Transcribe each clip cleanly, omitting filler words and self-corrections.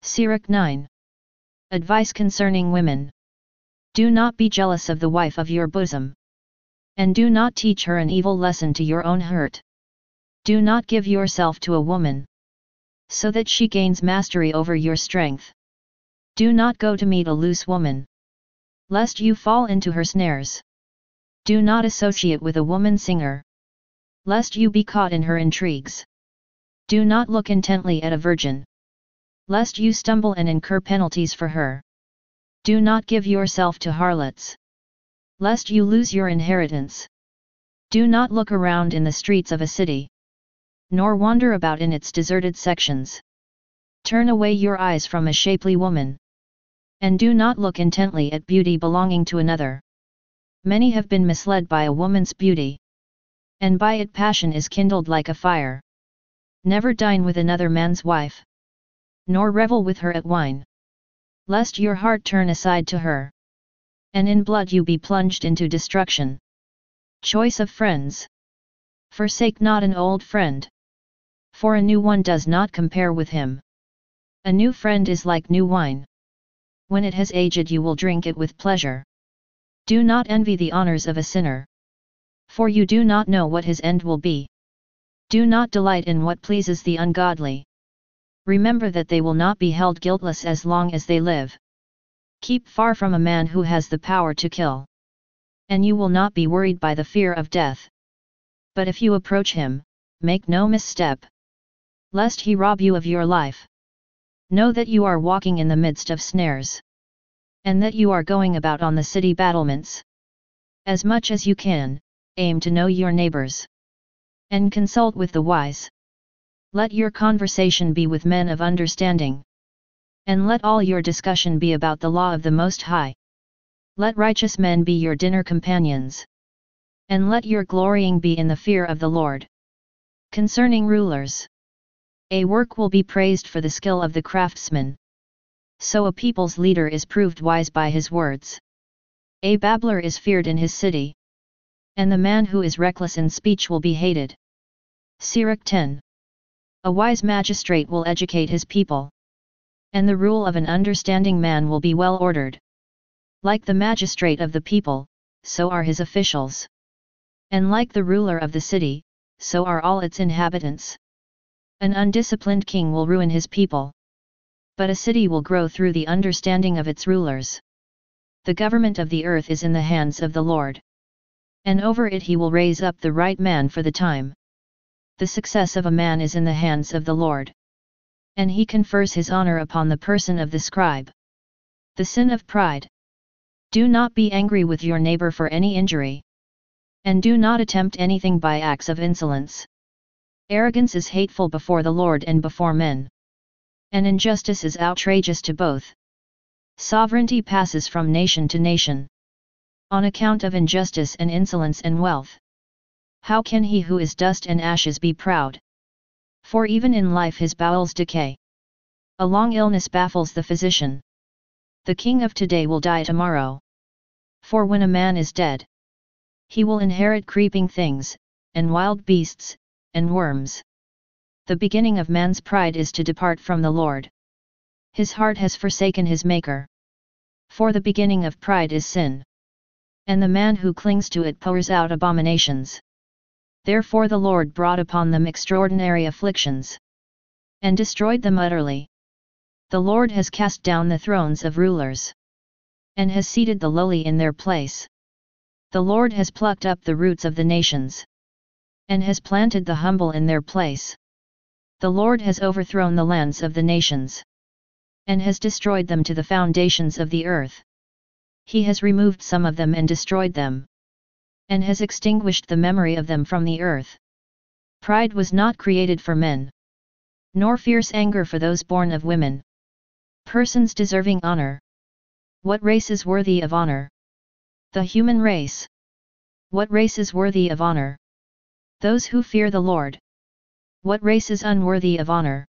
Sirach 9. Advice concerning women. Do not be jealous of the wife of your bosom. And do not teach her an evil lesson to your own hurt. Do not give yourself to a woman, so that she gains mastery over your strength. Do not go to meet a loose woman, lest you fall into her snares. Do not associate with a woman singer, lest you be caught in her intrigues. Do not look intently at a virgin, lest you stumble and incur penalties for her. Do not give yourself to harlots, lest you lose your inheritance. Do not look around in the streets of a city, nor wander about in its deserted sections. Turn away your eyes from a shapely woman, and do not look intently at beauty belonging to another. Many have been misled by a woman's beauty, and by it passion is kindled like a fire. Never dine with another man's wife, nor revel with her at wine, lest your heart turn aside to her, and in blood you be plunged into destruction. Choice of friends. Forsake not an old friend, for a new one does not compare with him. A new friend is like new wine. When it has aged you will drink it with pleasure. Do not envy the honors of a sinner, for you do not know what his end will be. Do not delight in what pleases the ungodly. Remember that they will not be held guiltless as long as they live. Keep far from a man who has the power to kill, and you will not be worried by the fear of death. But if you approach him, make no misstep, lest he rob you of your life. Know that you are walking in the midst of snares, and that you are going about on the city battlements. As much as you can, aim to know your neighbors, and consult with the wise. Let your conversation be with men of understanding, and let all your discussion be about the law of the Most High. Let righteous men be your dinner companions, and let your glorying be in the fear of the Lord. Concerning rulers. A work will be praised for the skill of the craftsman, so a people's leader is proved wise by his words. A babbler is feared in his city, and the man who is reckless in speech will be hated. Sirach 10. A wise magistrate will educate his people, and the rule of an understanding man will be well ordered. Like the magistrate of the people, so are his officials. And like the ruler of the city, so are all its inhabitants. An undisciplined king will ruin his people, but a city will grow through the understanding of its rulers. The government of the earth is in the hands of the Lord, and over it he will raise up the right man for the time. The success of a man is in the hands of the Lord, and he confers his honor upon the person of the scribe. The sin of pride. Do not be angry with your neighbor for any injury, and do not attempt anything by acts of insolence. Arrogance is hateful before the Lord and before men, and injustice is outrageous to both. Sovereignty passes from nation to nation, on account of injustice and insolence and wealth. How can he who is dust and ashes be proud? For even in life his bowels decay. A long illness baffles the physician. The king of today will die tomorrow. For when a man is dead, he will inherit creeping things, and wild beasts, and worms. The beginning of man's pride is to depart from the Lord. His heart has forsaken his Maker. For the beginning of pride is sin, and the man who clings to it pours out abominations. Therefore the Lord brought upon them extraordinary afflictions, and destroyed them utterly. The Lord has cast down the thrones of rulers, and has seated the lowly in their place. The Lord has plucked up the roots of the nations, and has planted the humble in their place. The Lord has overthrown the lands of the nations, and has destroyed them to the foundations of the earth. He has removed some of them and destroyed them, and has extinguished the memory of them from the earth. Pride was not created for men, nor fierce anger for those born of women. Persons deserving honor. What race is worthy of honor? The human race. What race is worthy of honor? Those who fear the Lord. What race is unworthy of honor?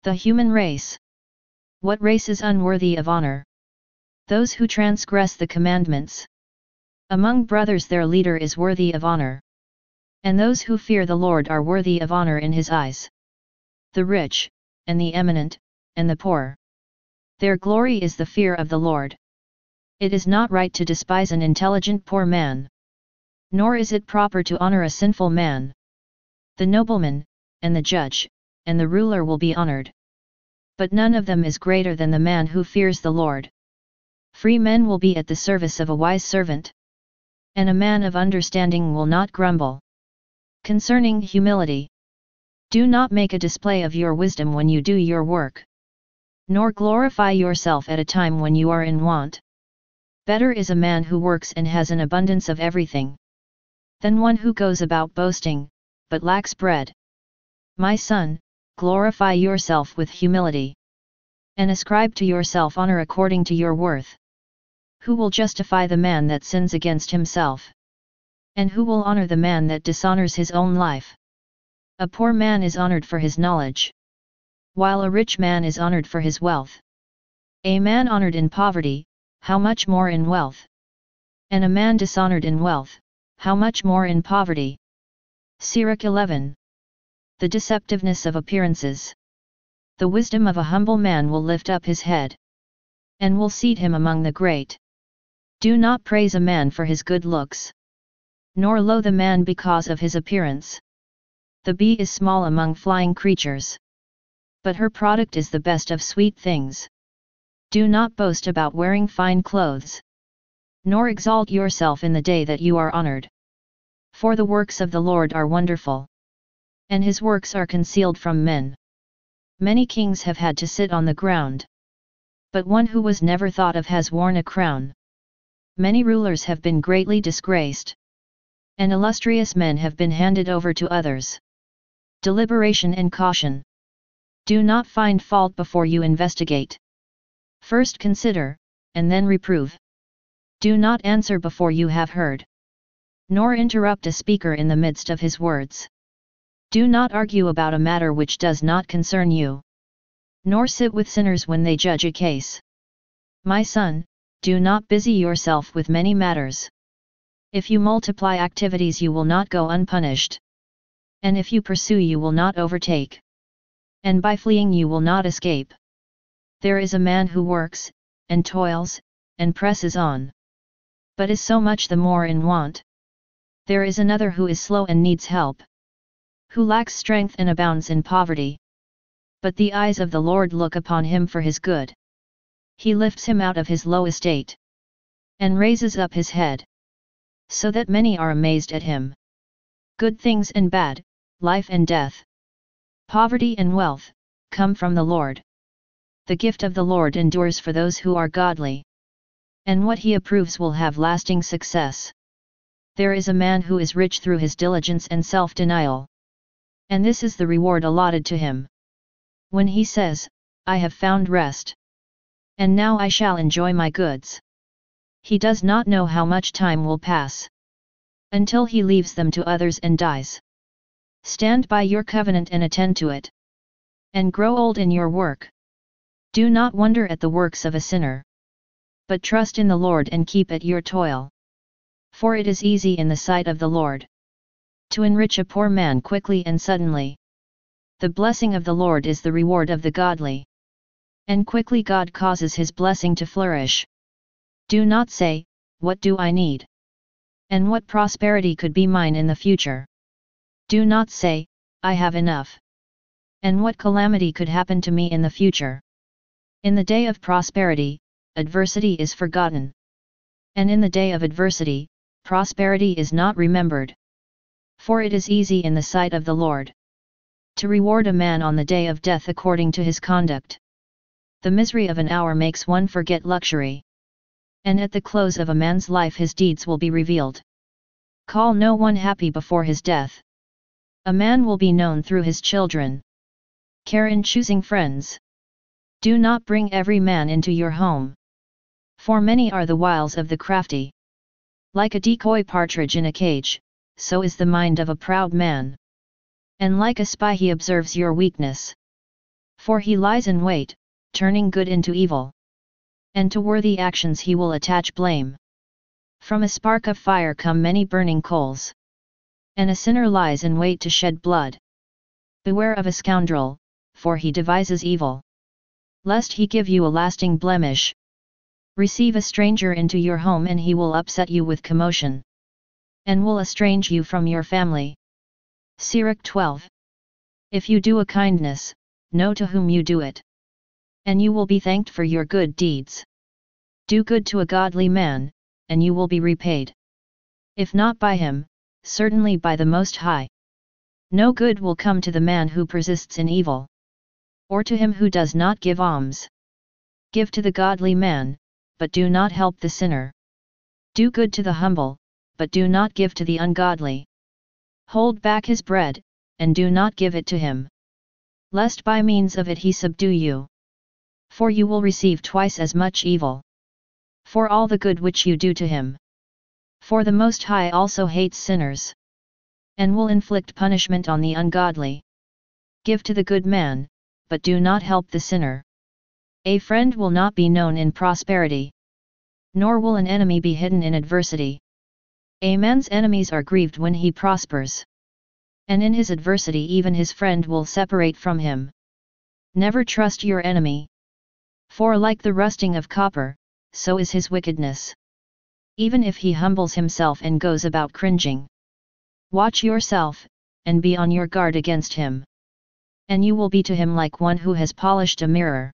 The human race. What race is unworthy of honor? Those who transgress the commandments. Among brothers their leader is worthy of honor, and those who fear the Lord are worthy of honor in his eyes. The rich, and the eminent, and the poor, Their glory is the fear of the Lord. It is not right to despise an intelligent poor man. Nor is it proper to honor a sinful man. The nobleman, and the judge, and the ruler will be honored. But none of them is greater than the man who fears the Lord. Free men will be at the service of a wise servant. And a man of understanding will not grumble. Concerning humility. Do not make a display of your wisdom when you do your work. Nor glorify yourself at a time when you are in want. Better is a man who works and has an abundance of everything, than one who goes about boasting, but lacks bread. My son, glorify yourself with humility. And ascribe to yourself honor according to your worth. Who will justify the man that sins against himself? And who will honor the man that dishonors his own life? A poor man is honored for his knowledge, while a rich man is honored for his wealth. A man honored in poverty, how much more in wealth? And a man dishonored in wealth, how much more in poverty? Sirach 11. The deceptiveness of appearances. The wisdom of a humble man will lift up his head, and will seat him among the great. Do not praise a man for his good looks, nor loathe a man because of his appearance. The bee is small among flying creatures, but her product is the best of sweet things. Do not boast about wearing fine clothes, nor exalt yourself in the day that you are honored. For the works of the Lord are wonderful, and his works are concealed from men. Many kings have had to sit on the ground, but one who was never thought of has worn a crown. Many rulers have been greatly disgraced, and illustrious men have been handed over to others. Deliberation and caution. Do not find fault before you investigate. First consider, and then reprove. Do not answer before you have heard, nor interrupt a speaker in the midst of his words. Do not argue about a matter which does not concern you, nor sit with sinners when they judge a case. My son, do not busy yourself with many matters. If you multiply activities you will not go unpunished. And if you pursue you will not overtake. And by fleeing you will not escape. There is a man who works, and toils, and presses on, but is so much the more in want. There is another who is slow and needs help, who lacks strength and abounds in poverty. But the eyes of the Lord look upon him for his good. He lifts him out of his low estate, and raises up his head, so that many are amazed at him. Good things and bad, life and death, poverty and wealth, come from the Lord. The gift of the Lord endures for those who are godly, and what he approves will have lasting success. There is a man who is rich through his diligence and self-denial, and this is the reward allotted to him. When he says, I have found rest, and now I shall enjoy my goods, he does not know how much time will pass, until he leaves them to others and dies. Stand by your covenant and attend to it, and grow old in your work. Do not wonder at the works of a sinner, but trust in the Lord and keep at your toil. For it is easy in the sight of the Lord to enrich a poor man quickly and suddenly. The blessing of the Lord is the reward of the godly, and quickly God causes his blessing to flourish. Do not say, what do I need? And what prosperity could be mine in the future? Do not say, I have enough. And what calamity could happen to me in the future? In the day of prosperity, adversity is forgotten. And in the day of adversity, prosperity is not remembered. For it is easy in the sight of the Lord to reward a man on the day of death according to his conduct. The misery of an hour makes one forget luxury, and at the close of a man's life his deeds will be revealed. Call no one happy before his death. A man will be known through his children. Care in choosing friends. Do not bring every man into your home, for many are the wiles of the crafty. Like a decoy partridge in a cage, so is the mind of a proud man. And like a spy he observes your weakness. For he lies in wait, turning good into evil. And to worthy actions he will attach blame. From a spark of fire come many burning coals. And a sinner lies in wait to shed blood. Beware of a scoundrel, for he devises evil. lest he give you a lasting blemish. Receive a stranger into your home and he will upset you with commotion, and will estrange you from your family. Sirach 12. If you do a kindness, know to whom you do it, and you will be thanked for your good deeds. Do good to a godly man, and you will be repaid. If not by him, certainly by the Most High. No good will come to the man who persists in evil, or to him who does not give alms. Give to the godly man, but do not help the sinner. Do good to the humble, but do not give to the ungodly. Hold back his bread, and do not give it to him, lest by means of it he subdue you. For you will receive twice as much evil for all the good which you do to him. For the Most High also hates sinners, and will inflict punishment on the ungodly. Give to the good man, but do not help the sinner. A friend will not be known in prosperity, nor will an enemy be hidden in adversity. A man's enemies are grieved when he prospers, and in his adversity even his friend will separate from him. Never trust your enemy, for like the rusting of copper, so is his wickedness, even if he humbles himself and goes about cringing. Watch yourself, and be on your guard against him, and you will be to him like one who has polished a mirror,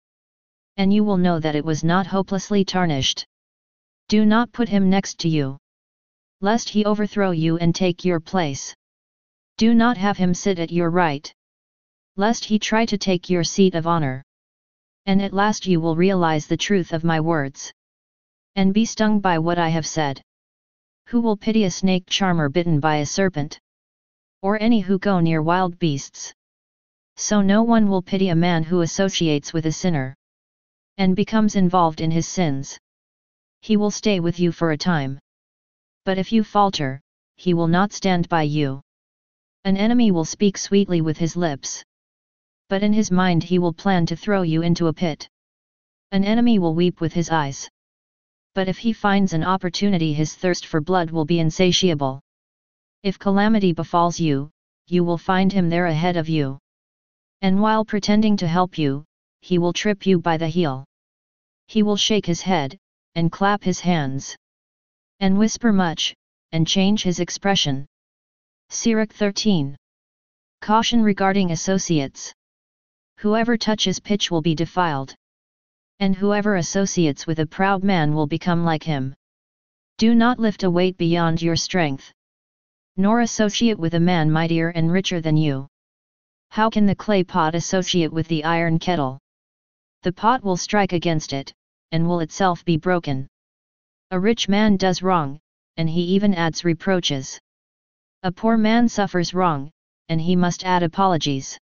and you will know that it was not hopelessly tarnished. Do not put him next to you, lest he overthrow you and take your place. Do not have him sit at your right, lest he try to take your seat of honor. And at last you will realize the truth of my words, and be stung by what I have said. Who will pity a snake charmer bitten by a serpent, or any who go near wild beasts? So no one will pity a man who associates with a sinner, and becomes involved in his sins. He will stay with you for a time, but if you falter, he will not stand by you. An enemy will speak sweetly with his lips, but in his mind he will plan to throw you into a pit. An enemy will weep with his eyes, but if he finds an opportunity his thirst for blood will be insatiable. If calamity befalls you, you will find him there ahead of you, and while pretending to help you, he will trip you by the heel. He will shake his head, and clap his hands, and whisper much, and change his expression. Sirach 13. Caution regarding associates. Whoever touches pitch will be defiled, and whoever associates with a proud man will become like him. Do not lift a weight beyond your strength, nor associate with a man mightier and richer than you. How can the clay pot associate with the iron kettle? The pot will strike against it, and will itself be broken. A rich man does wrong, and he even adds reproaches. A poor man suffers wrong, and he must add apologies.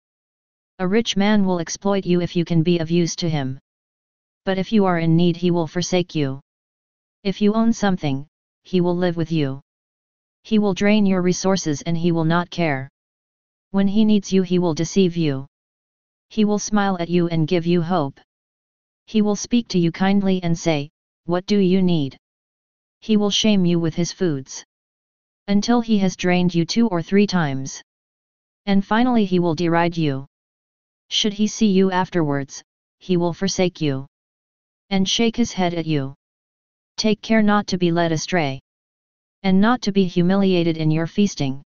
A rich man will exploit you if you can be of use to him, but if you are in need he will forsake you. If you own something, he will live with you. He will drain your resources and he will not care. When he needs you he will deceive you. He will smile at you and give you hope. He will speak to you kindly and say, "What do you need?" He will shame you with his foods, until he has drained you 2 or 3 times. And finally he will deride you. Should he see you afterwards, he will forsake you, and shake his head at you. Take care not to be led astray, and not to be humiliated in your feasting.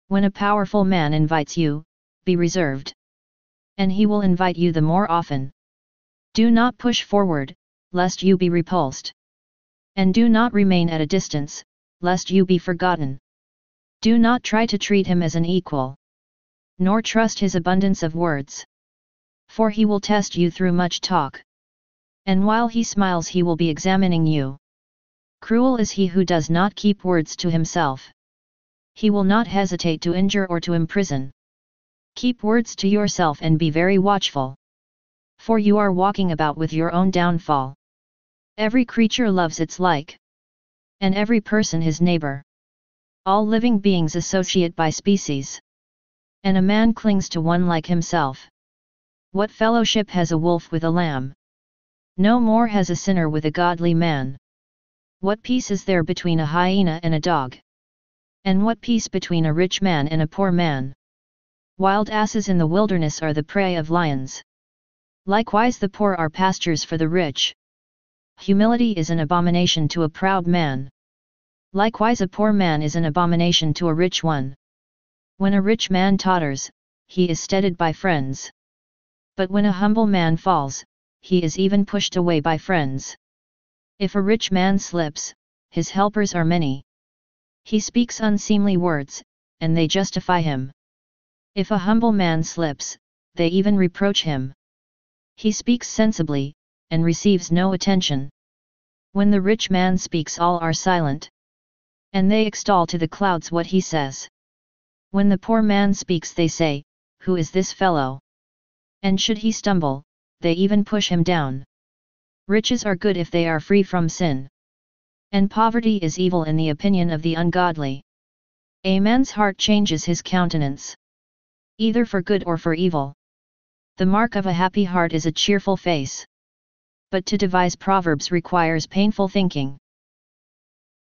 When a powerful man invites you, be reserved, and he will invite you the more often. Do not push forward, lest you be repulsed. And do not remain at a distance, lest you be forgotten. Do not try to treat him as an equal, nor trust his abundance of words. For he will test you through much talk, and while he smiles he will be examining you. Cruel is he who does not keep words to himself. He will not hesitate to injure or to imprison. Keep words to yourself and be very watchful, for you are walking about with your own downfall. Every creature loves its like, and every person his neighbor. All living beings associate by species, and a man clings to one like himself. What fellowship has a wolf with a lamb? No more has a sinner with a godly man. What peace is there between a hyena and a dog? And what peace between a rich man and a poor man? Wild asses in the wilderness are the prey of lions, Likewise the poor are pastures for the rich. Humility is an abomination to a proud man. Likewise a poor man is an abomination to a rich one. When a rich man totters, he is steadied by friends. But when a humble man falls, he is even pushed away by friends. If a rich man slips, his helpers are many. He speaks unseemly words, and they justify him. If a humble man slips, they even reproach him. He speaks sensibly, and receives no attention. When the rich man speaks, all are silent. And they extol to the clouds what he says. When the poor man speaks, they say, "Who is this fellow?" And should he stumble, they even push him down. Riches are good if they are free from sin. And poverty is evil in the opinion of the ungodly. A man's heart changes his countenance, either for good or for evil. The mark of a happy heart is a cheerful face. But to devise proverbs requires painful thinking.